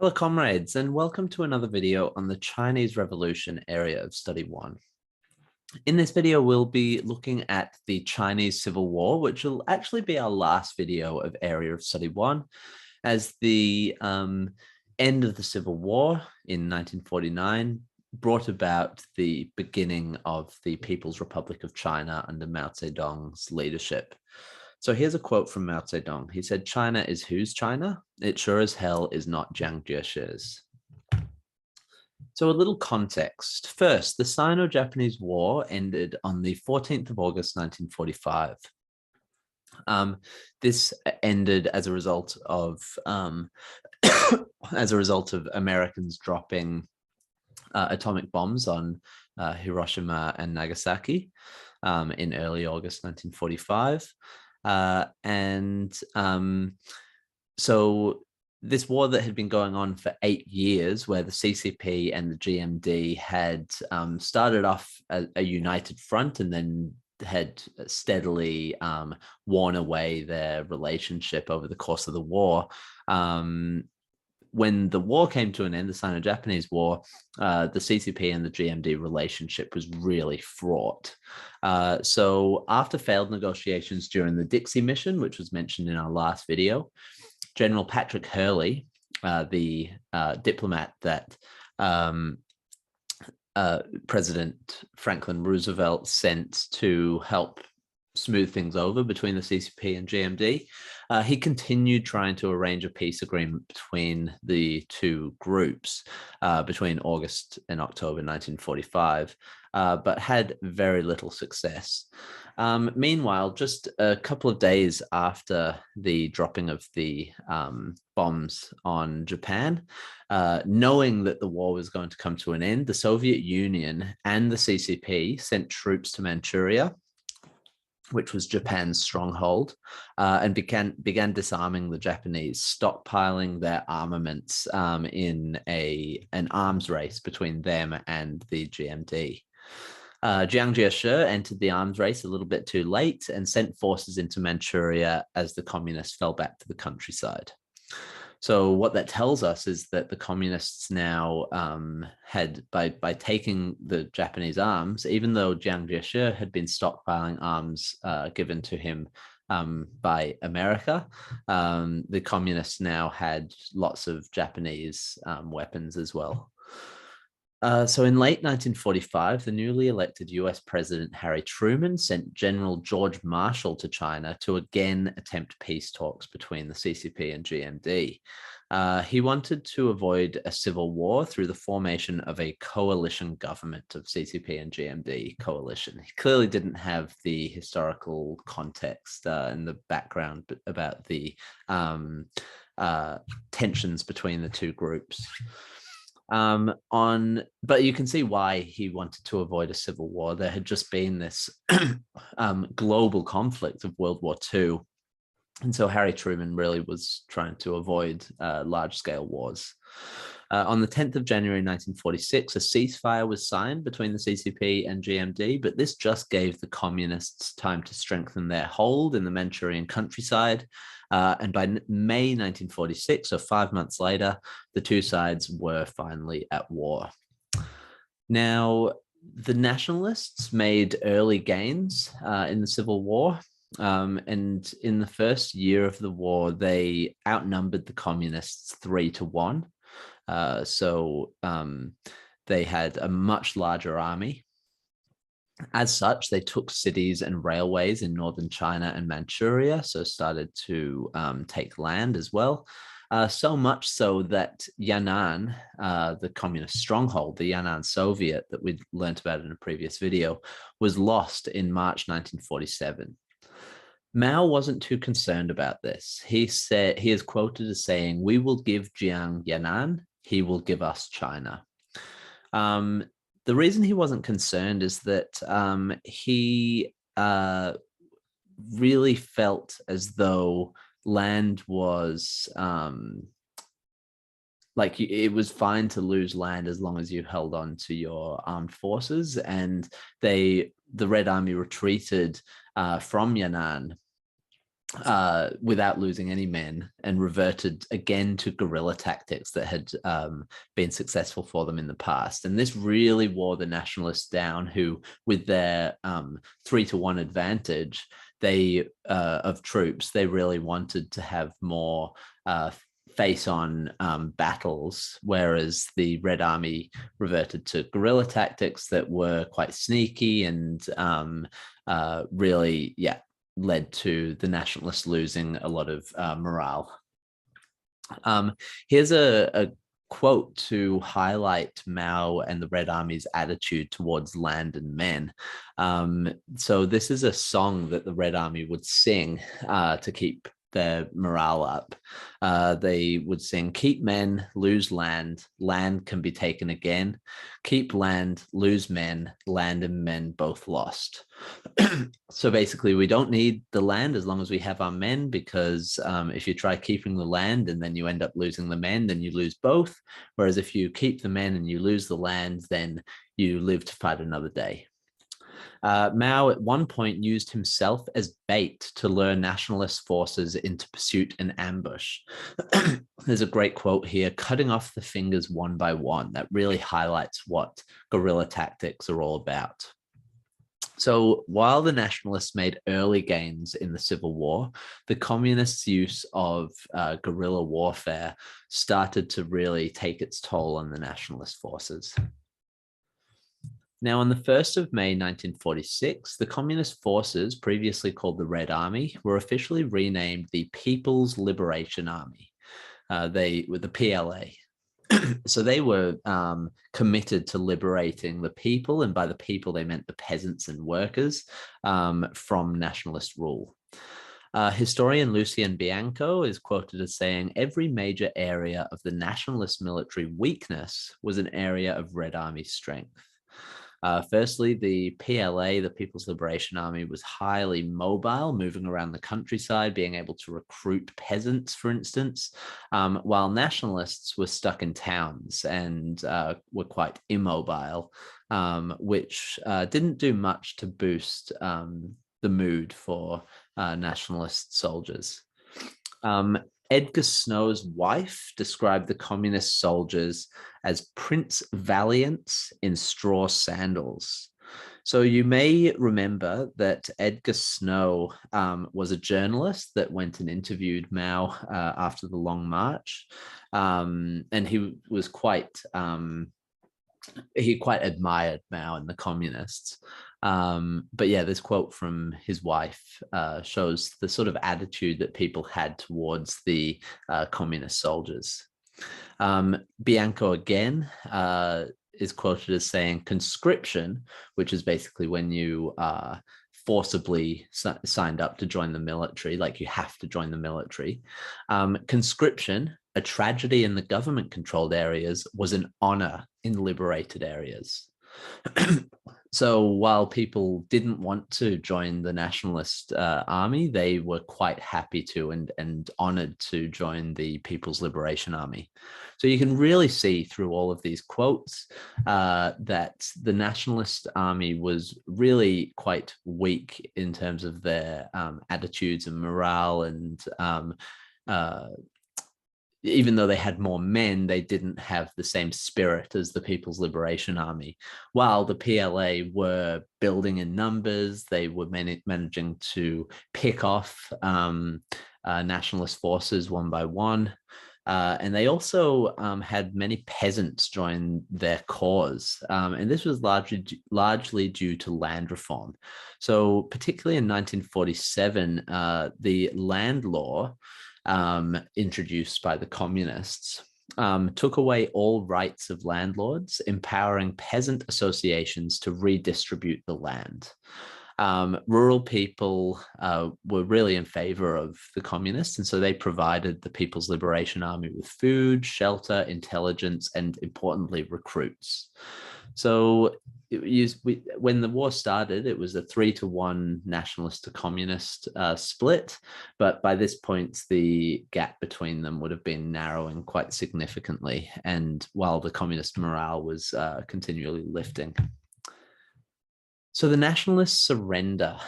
Hello, comrades, and welcome to another video on the Chinese Revolution area of Study 1. In this video, we'll be looking at the Chinese Civil War, which will actually be our last video of area of Study 1, as the end of the Civil War in 1949 brought about the beginning of the People's Republic of China under Mao Zedong's leadership. So here's a quote from Mao Zedong. He said, "China is whose China? It sure as hell is not Jiang Jie's." So a little context. First, the Sino-Japanese War ended on the 14th of August, 1945. This ended as a result of Americans dropping atomic bombs on Hiroshima and Nagasaki in early August 1945. So this war that had been going on for 8 years, where the CCP and the GMD had started off a united front and then had steadily worn away their relationship over the course of the war. When the war came to an end, the Sino-Japanese War, the CCP and the GMD relationship was really fraught. So after failed negotiations during the Dixie mission, which was mentioned in our last video, General Patrick Hurley, the diplomat that President Franklin Roosevelt sent to help smooth things over between the CCP and GMD, he continued trying to arrange a peace agreement between the two groups between August and October 1945, but had very little success. Meanwhile, just a couple of days after the dropping of the bombs on Japan, knowing that the war was going to come to an end, the Soviet Union and the CCP sent troops to Manchuria, which was Japan's stronghold, and began disarming the Japanese, stockpiling their armaments in an arms race between them and the GMD. Jiang Jieshi entered the arms race a little bit too late and sent forces into Manchuria as the communists fell back to the countryside. So what that tells us is that the communists now had, by taking the Japanese arms, even though Jiang Jieshi had been stockpiling arms given to him by America, the communists now had lots of Japanese weapons as well. So in late 1945, the newly elected US President Harry Truman sent General George Marshall to China to again attempt peace talks between the CCP and GMD. He wanted to avoid a civil war through the formation of a coalition government of CCP and GMD coalition. He clearly didn't have the historical context and the background about the tensions between the two groups. But you can see why he wanted to avoid a civil war. There had just been this global conflict of World War II. And so Harry Truman really was trying to avoid large-scale wars. On the 10th of January 1946, a ceasefire was signed between the CCP and GMD, but this just gave the communists time to strengthen their hold in the Manchurian countryside. And by May 1946, so 5 months later, the two sides were finally at war. Now, the nationalists made early gains in the Civil War. And in the first year of the war, they outnumbered the communists 3-1. So they had a much larger army. As such, they took cities and railways in northern China and Manchuria, so started to take land as well. So much so that Yan'an, the communist stronghold, the Yan'an Soviet that we learned about in a previous video, was lost in March 1947. Mao wasn't too concerned about this. He is quoted as saying, "We will give Jiang Yan'an, he will give us China." The reason he wasn't concerned is that he really felt as though land was like it was fine to lose land as long as you held on to your armed forces, and the Red Army retreated from Yan'an without losing any men, and reverted again to guerrilla tactics that had been successful for them in the past. And this really wore the Nationalists down, who, with their 3-1 advantage, of troops, they really wanted to have more face-on battles, whereas the Red Army reverted to guerrilla tactics that were quite sneaky and really, led to the Nationalists losing a lot of morale. Here's a quote to highlight Mao and the Red Army's attitude towards land and men. So this is a song that the Red Army would sing to keep their morale up. They would sing, "Keep men, lose land, land can be taken again. Keep land, lose men, land and men both lost." So basically, we don't need the land as long as we have our men, because if you try keeping the land and then you end up losing the men, then you lose both. Whereas if you keep the men and you lose the land, then you live to fight another day. Mao at one point used himself as bait to lure nationalist forces into pursuit and ambush. There's a great quote here, "Cutting off the fingers one by one," that really highlights what guerrilla tactics are all about. So while the Nationalists made early gains in the Civil War, the Communists' use of guerrilla warfare started to really take its toll on the Nationalist forces. Now, on the 1st of May 1946, the Communist forces, previously called the Red Army, were officially renamed the People's Liberation Army. They were the PLA. So they were committed to liberating the people, and by the people, they meant the peasants and workers, from nationalist rule. Historian Lucien Bianco is quoted as saying, "Every major area of the nationalist military weakness was an area of Red Army strength." Firstly, the PLA, the People's Liberation Army, was highly mobile, moving around the countryside, being able to recruit peasants, for instance, while nationalists were stuck in towns and were quite immobile, which didn't do much to boost the mood for nationalist soldiers. Edgar Snow's wife described the communist soldiers as Prince Valiants in straw sandals. So you may remember that Edgar Snow was a journalist that went and interviewed Mao after the Long March, and he was he quite admired Mao and the communists. But yeah, this quote from his wife shows the sort of attitude that people had towards the communist soldiers. Bianco again is quoted as saying, "Conscription," which is basically when you forcibly signed up to join the military, like you have to join the military. "Conscription, a tragedy in the government-controlled areas, was an honor in liberated areas." So while people didn't want to join the nationalist army, they were quite happy to and honored to join the People's Liberation Army. So you can really see through all of these quotes that the nationalist army was really quite weak in terms of their attitudes and morale, and even though they had more men, they didn't have the same spirit as the People's Liberation Army. While the PLA were building in numbers, they were managing to pick off nationalist forces one by one. And they also had many peasants join their cause. And this was largely due to land reform. So particularly in 1947, the land law introduced by the communists took away all rights of landlords, empowering peasant associations to redistribute the land. Rural people were really in favor of the communists, and so they provided the People's Liberation Army with food, shelter, intelligence, and importantly, recruits. So when the war started, it was a 3-1 nationalist to communist split, but by this point, the gap between them would have been narrowing quite significantly, and while the communist morale was continually lifting. So the Nationalists Surrender.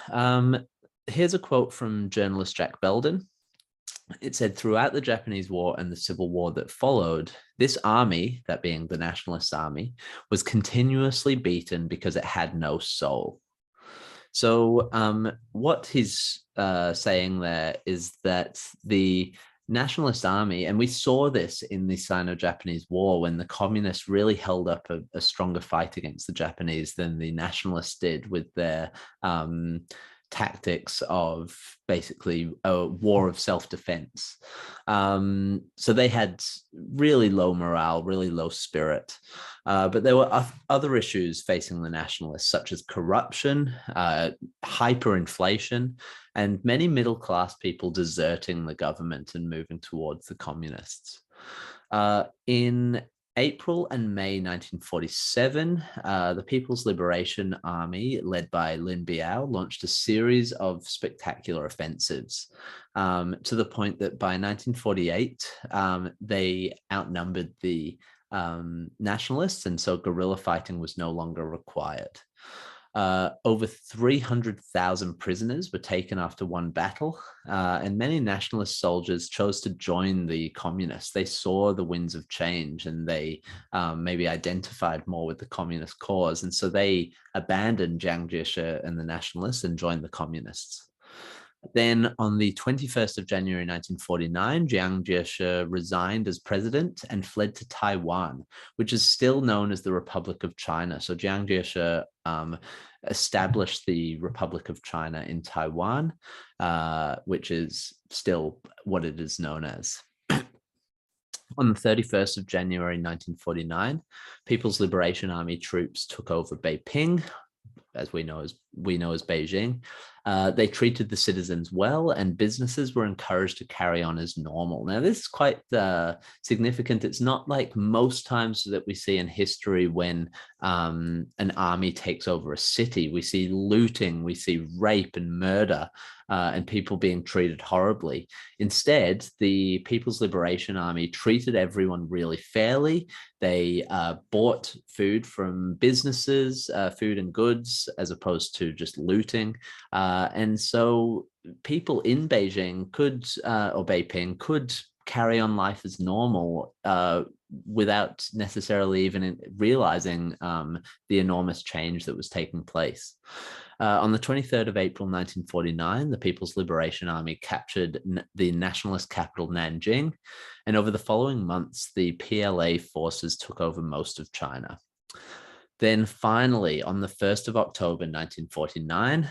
Here's a quote from journalist Jack Belden. It said, throughout the Japanese War and the Civil War that followed, this army, that being the Nationalist Army, was continuously beaten because it had no soul. So what he's saying there is that the Nationalist Army, and we saw this in the Sino-Japanese War when the communists really held up a stronger fight against the Japanese than the nationalists did with their tactics of basically a war of self-defense. So they had really low morale, really low spirit. But there were other issues facing the nationalists, such as corruption, hyperinflation, and many middle-class people deserting the government and moving towards the communists. In April and May 1947, the People's Liberation Army, led by Lin Biao, launched a series of spectacular offensives, to the point that by 1948, they outnumbered the nationalists, and so guerrilla fighting was no longer required. Over 300,000 prisoners were taken after one battle, and many nationalist soldiers chose to join the communists. They saw the winds of change, and they maybe identified more with the communist cause, and so they abandoned Jiang Jieshi and the nationalists and joined the communists. Then on the 21st of January 1949, Jiang Jieshi resigned as president and fled to Taiwan, which is still known as the Republic of China. So Jiang Jieshi established the Republic of China in Taiwan, which is still what it is known as. On the 31st of January 1949, People's Liberation Army troops took over Beiping, as we know as Beijing. They treated the citizens well, and businesses were encouraged to carry on as normal. Now, this is quite significant. It's not like most times that we see in history when an army takes over a city. We see looting, we see rape and murder, and people being treated horribly. Instead, the People's Liberation Army treated everyone really fairly. They bought food from businesses, food and goods, as opposed to just looting. And so people in Beijing could, or Beiping, could carry on life as normal without necessarily even realizing the enormous change that was taking place. On the 23rd of April 1949, the People's Liberation Army captured the nationalist capital Nanjing, and over the following months, the PLA forces took over most of China. Then finally, on the 1st of October 1949,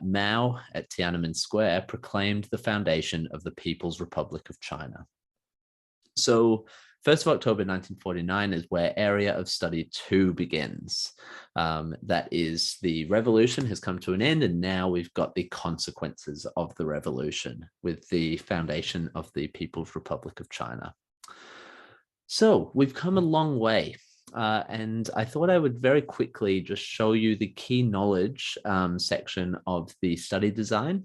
Mao at Tiananmen Square proclaimed the foundation of the People's Republic of China. So 1st of October 1949 is where Area of Study 2 begins. That is, the revolution has come to an end, and now we've got the consequences of the revolution with the foundation of the People's Republic of China. So we've come a long way. And I thought I would very quickly just show you the key knowledge section of the study design,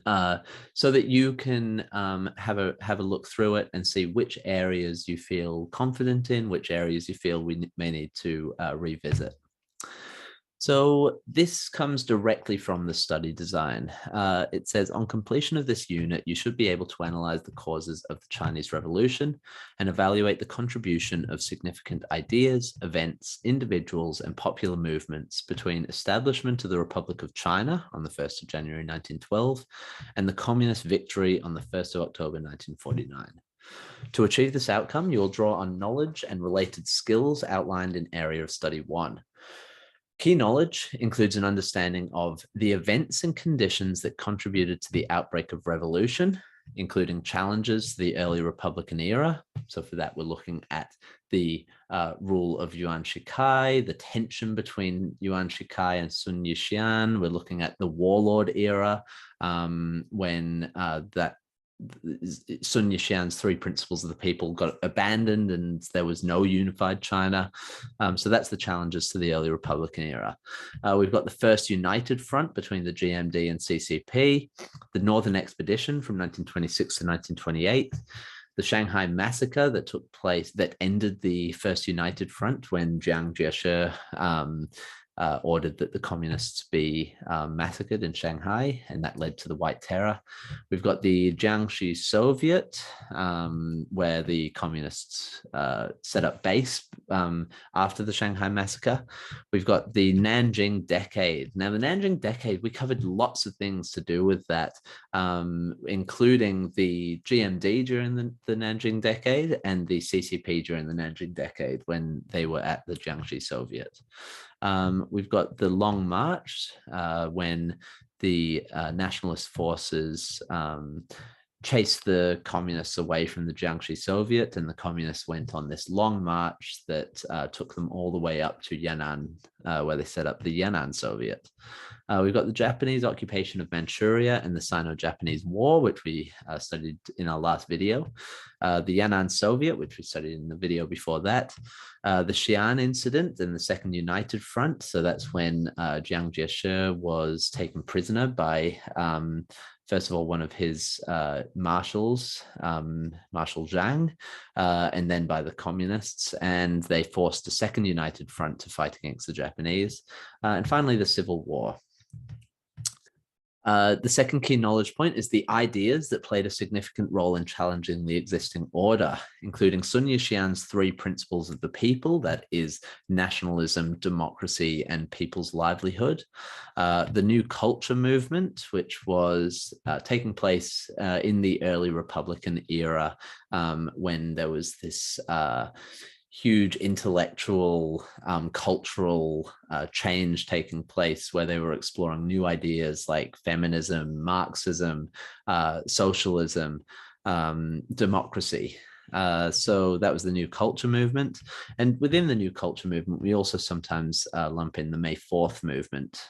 so that you can have a look through it and see which areas you feel confident in, which areas you feel we may need to revisit. So this comes directly from the study design. It says, on completion of this unit, you should be able to analyze the causes of the Chinese Revolution and evaluate the contribution of significant ideas, events, individuals, and popular movements between establishment of the Republic of China on the 1st of January 1912 and the communist victory on the 1st of October 1949. To achieve this outcome, you will draw on knowledge and related skills outlined in Area of Study 1. Key knowledge includes an understanding of the events and conditions that contributed to the outbreak of revolution, including challenges to the early Republican era. So for that, we're looking at the rule of Yuan Shikai, the tension between Yuan Shikai and Sun Yishan. We're looking at the warlord era, when Sun Yishan's three principles of the people got abandoned and there was no unified China. So that's the challenges to the early Republican era. We've got the first united front between the GMD and CCP, the Northern Expedition from 1926 to 1928, the Shanghai Massacre that took place, that ended the first united front when Jiang Jieshi ordered that the communists be massacred in Shanghai, and that led to the White Terror. We've got the Jiangxi Soviet, where the communists set up base after the Shanghai massacre. We've got the Nanjing Decade. Now, the Nanjing Decade, we covered lots of things to do with that, including the GMD during the Nanjing Decade and the CCP during the Nanjing Decade when they were at the Jiangxi Soviet. We've got the Long March, when the nationalist forces chased the communists away from the Jiangxi Soviet, and the communists went on this long march that took them all the way up to Yan'an, where they set up the Yan'an Soviet. We've got the Japanese occupation of Manchuria and the Sino-Japanese War, which we studied in our last video. The Yan'an Soviet, which we studied in the video before that. The Xi'an incident and the Second United Front. So that's when Jiang Jieshi was taken prisoner by, first of all, one of his marshals, Marshal Zhang, and then by the communists. And they forced a Second United Front to fight against the Japanese. And finally, the Civil War. The second key knowledge point is the ideas that played a significant role in challenging the existing order, including Sun Yixuan's 3 principles of the people, that is nationalism, democracy, and people's livelihood. The new culture movement, which was taking place in the early Republican era, when there was this huge intellectual, cultural change taking place, where they were exploring new ideas like feminism, Marxism, socialism, democracy. So that was the new culture movement. And within the new culture movement, we also sometimes lump in the May 4th movement,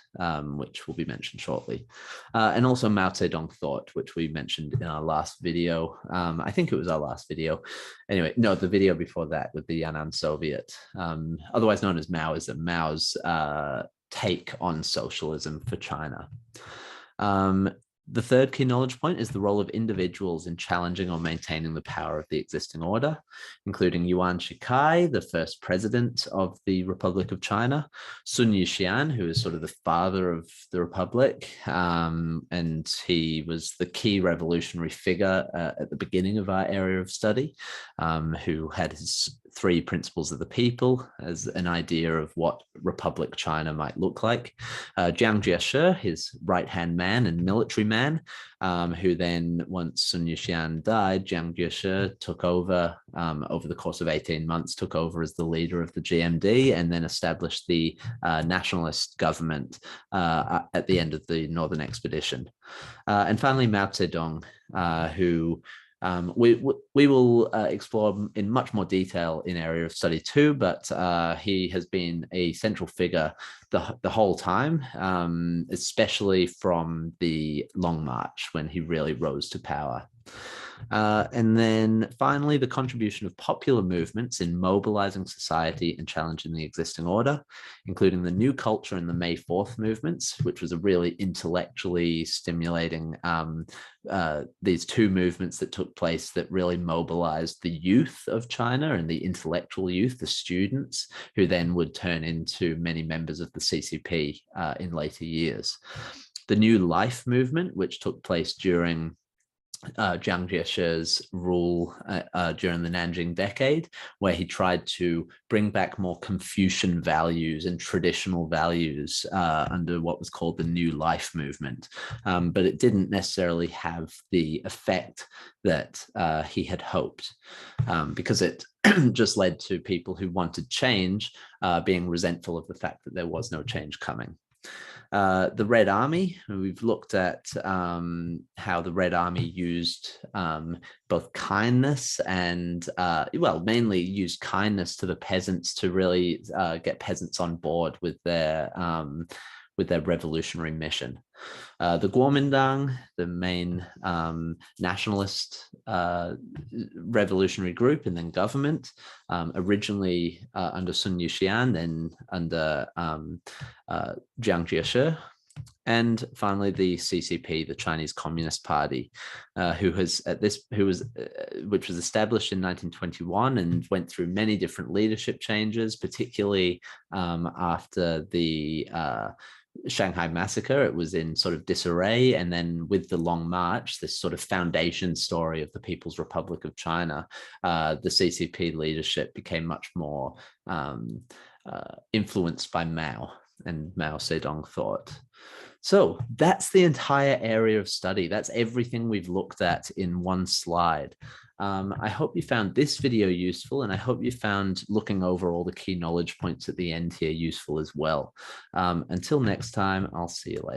which will be mentioned shortly. And also Mao Zedong thought, which we mentioned in our last video. I think it was our last video. Anyway, no, the video before that with the Yan'an Soviet, otherwise known as Maoism, Mao's take on socialism for China. The third key knowledge point is the role of individuals in challenging or maintaining the power of the existing order, including Yuan Shikai, the first president of the Republic of China, Sun Yixuan, who is sort of the father of the Republic, and he was the key revolutionary figure at the beginning of our area of study, who had his 3 principles of the people as an idea of what Republic China might look like. Jiang Jieshi, his right-hand man and military man, who then, once Sun Yixuan died, Jiang Jieshi took over the course of 18 months, took over as the leader of the GMD, and then established the nationalist government at the end of the Northern Expedition. And finally, Mao Zedong, who we will explore in much more detail in area of study 2, but he has been a central figure the whole time, especially from the Long March, when he really rose to power. And then finally, the contribution of popular movements in mobilizing society and challenging the existing order, including the New Culture and the May 4th movements, which was a really intellectually stimulating, these 2 movements that took place that really mobilized the youth of China and the intellectual youth, the students, who then would turn into many members of the CCP in later years. The New Life movement, which took place during Jiang Jieshi's rule during the Nanjing Decade, where he tried to bring back more Confucian values and traditional values under what was called the New Life movement. But it didn't necessarily have the effect that he had hoped, because it just led to people who wanted change being resentful of the fact that there was no change coming. The Red Army, we've looked at how the Red Army used both kindness and, well, mainly used kindness to the peasants to really get peasants on board with their revolutionary mission. The Kuomintang, the main nationalist revolutionary group and then government, originally under Sun Yixuan, then under Jiang Jieshi. And finally, the CCP, the Chinese Communist Party, which was established in 1921 and went through many different leadership changes, particularly after the Shanghai Massacre. It was in sort of disarray. And then with the Long March, this sort of foundation story of the People's Republic of China, the CCP leadership became much more influenced by Mao and Mao Zedong thought. So that's the entire area of study. That's everything we've looked at in one slide. I hope you found this video useful, and I hope you found looking over all the key knowledge points at the end here useful as well. Until next time, I'll see you later.